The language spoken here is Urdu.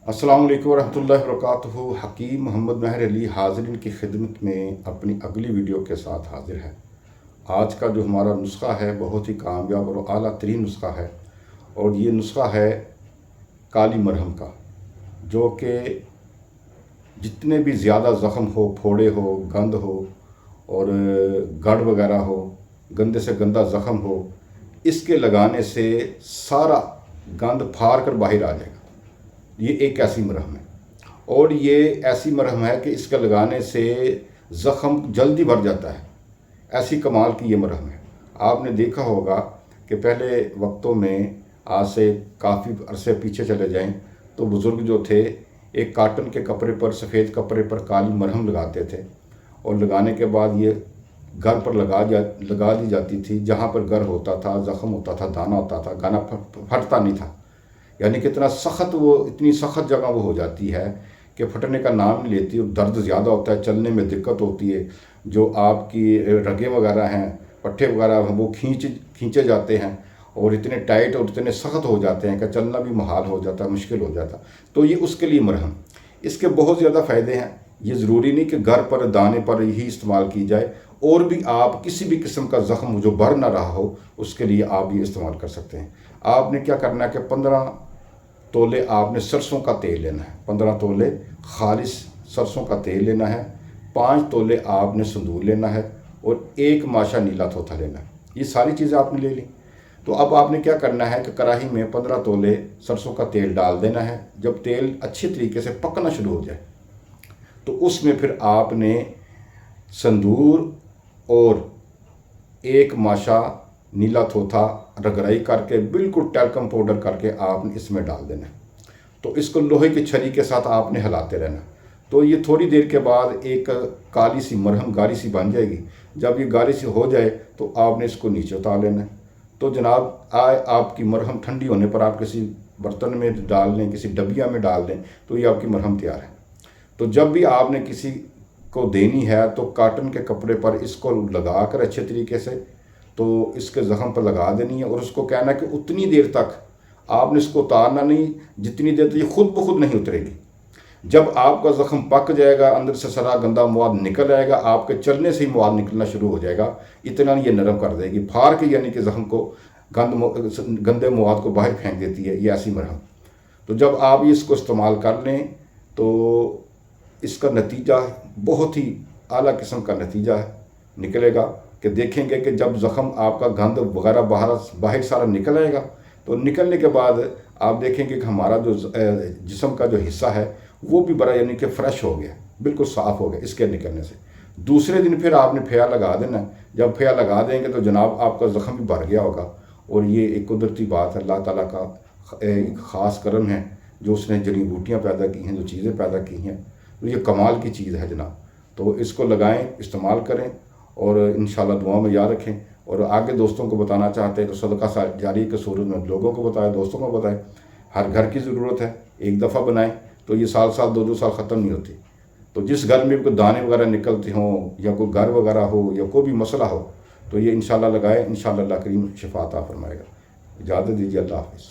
السلام علیکم ورحمۃ اللہ وبرکاتہ۔ حکیم محمد مہر علی حاضرین کی خدمت میں اپنی اگلی ویڈیو کے ساتھ حاضر ہے۔ آج کا جو ہمارا نسخہ ہے بہت ہی کامیاب اور اعلیٰ ترین نسخہ ہے، اور یہ نسخہ ہے کالی مرہم کا، جو کہ جتنے بھی زیادہ زخم ہو، پھوڑے ہو، گند ہو اور گڑ وغیرہ ہو، گندے سے گندہ زخم ہو، اس کے لگانے سے سارا گند پھاڑ کر باہر آ جائے گا۔ یہ ایک ایسی مرہم ہے، اور یہ ایسی مرہم ہے کہ اس کا لگانے سے زخم جلدی بھر جاتا ہے۔ ایسی کمال کی یہ مرہم ہے۔ آپ نے دیکھا ہوگا کہ پہلے وقتوں میں، آج سے کافی عرصے پیچھے چلے جائیں تو بزرگ جو تھے ایک کاٹن کے کپڑے پر، سفید کپڑے پر کالی مرہم لگاتے تھے، اور لگانے کے بعد یہ گر پر لگا دی جاتی تھی۔ جہاں پر گر ہوتا تھا، زخم ہوتا تھا، دانہ ہوتا تھا، گانا پھٹتا نہیں تھا۔ یعنی کہ اتنی سخت جگہ وہ ہو جاتی ہے کہ پھٹنے کا نام نہیں لیتی، اور درد زیادہ ہوتا ہے، چلنے میں دقت ہوتی ہے۔ جو آپ کی رگیں وغیرہ ہیں، پٹھے وغیرہ ہیں، وہ کھینچے جاتے ہیں، اور اتنے ٹائٹ اور اتنے سخت ہو جاتے ہیں کہ چلنا بھی محال ہو جاتا ہے، مشکل ہو جاتا ہے۔ تو یہ اس کے لیے مرہم، اس کے بہت زیادہ فائدے ہیں۔ یہ ضروری نہیں کہ گھر پر، دانے پر ہی استعمال کی جائے، اور بھی آپ کسی بھی قسم کا زخم جو بھر نہ رہا ہو، اس کے لیے آپ یہ استعمال کر سکتے ہیں۔ آپ نے کیا کرنا ہے کہ 15 تولے آپ نے سرسوں کا تیل لینا ہے، 15 تولے خالص سرسوں کا تیل لینا ہے، 5 تولے آپ نے سندور لینا ہے، اور 1 ماشا نیلا تھوتھا لینا ہے۔ یہ ساری چیزیں آپ نے لے لیں۔ تو اب آپ نے کیا کرنا ہے کہ کڑاہی میں 15 تولے سرسوں کا تیل ڈال دینا ہے۔ جب تیل اچھی طریقے سے پکنا شروع ہو جائے تو اس میں پھر آپ نے سندور اور 1 ماشا نیلا تھوتھا رگڑائی کر کے، بالکل ٹیلکم پاؤڈر کر کے آپ نے اس میں ڈال دینا ہے۔ تو اس کو لوہے کی چھری کے ساتھ آپ نے ہلاتے رہنا۔ تو یہ تھوڑی دیر کے بعد ایک کالی سی مرہم گاڑی سی بن جائے گی۔ جب یہ گاڑی سی ہو جائے تو آپ نے اس کو نیچے اتار لینا ہے۔ تو جناب، آپ کی مرہم ٹھنڈی ہونے پر آپ کسی برتن میں ڈال لیں، کسی ڈبیا میں ڈال دیں، تو یہ آپ کی مرہم تیار ہے۔ تو جب بھی آپ نے کسی کو دینی ہے تو کاٹن کے کپڑے پر اس کو لگا کر اچھے طریقے سے تو اس کے زخم پر لگا دینی ہے، اور اس کو کہنا ہے کہ اتنی دیر تک آپ نے اس کو اتارنا نہیں جتنی دیر تک یہ خود بخود نہیں اترے گی۔ جب آپ کا زخم پک جائے گا، اندر سے سارا گندا مواد نکل آئے گا، آپ کے چلنے سے ہی مواد نکلنا شروع ہو جائے گا، اتنا یہ نرم کر دے گی، پھاڑ کے، یعنی کہ زخم کو، گندے مواد کو باہر پھینک دیتی ہے یہ ایسی مرہم۔ تو جب آپ اس کو استعمال کر لیں تو اس کا نتیجہ بہت ہی اعلیٰ قسم کا نتیجہ نکلے گا، کہ دیکھیں گے کہ جب زخم آپ کا گند وغیرہ باہر سارا نکل آئے گا، تو نکلنے کے بعد آپ دیکھیں گے کہ ہمارا جو جسم کا جو حصہ ہے وہ بھی بڑا، یعنی کہ فریش ہو گیا، بالکل صاف ہو گیا اس کے نکلنے سے۔ دوسرے دن پھر آپ نے پھیا لگا دینا ہے۔ جب پھیا لگا دیں گے تو جناب آپ کا زخم بھی بھر گیا ہوگا، اور یہ ایک قدرتی بات ہے، اللہ تعالیٰ کا ایک خاص کرم ہے جو اس نے جڑی بوٹیاں پیدا کی ہیں، جو چیزیں پیدا کی ہیں، تو یہ کمال کی چیز ہے جناب۔ تو اس کو لگائیں، استعمال کریں، اور انشاءاللہ دعا میں یاد رکھیں، اور آگے دوستوں کو بتانا چاہتے ہیں تو صدقہ جاری کے صورت میں لوگوں کو بتائیں، دوستوں کو بتائیں۔ ہر گھر کی ضرورت ہے، ایک دفعہ بنائیں تو یہ سال 2 سال ختم نہیں ہوتی۔ تو جس گھر میں کوئی دانے وغیرہ نکلتے ہوں، یا کوئی گھر وغیرہ ہو، یا کوئی بھی مسئلہ ہو، تو یہ انشاءاللہ لگائیں، انشاءاللہ اللہ کریم شفا عطا فرمائے گا۔ اجازت دیجیے، اللہ حافظ۔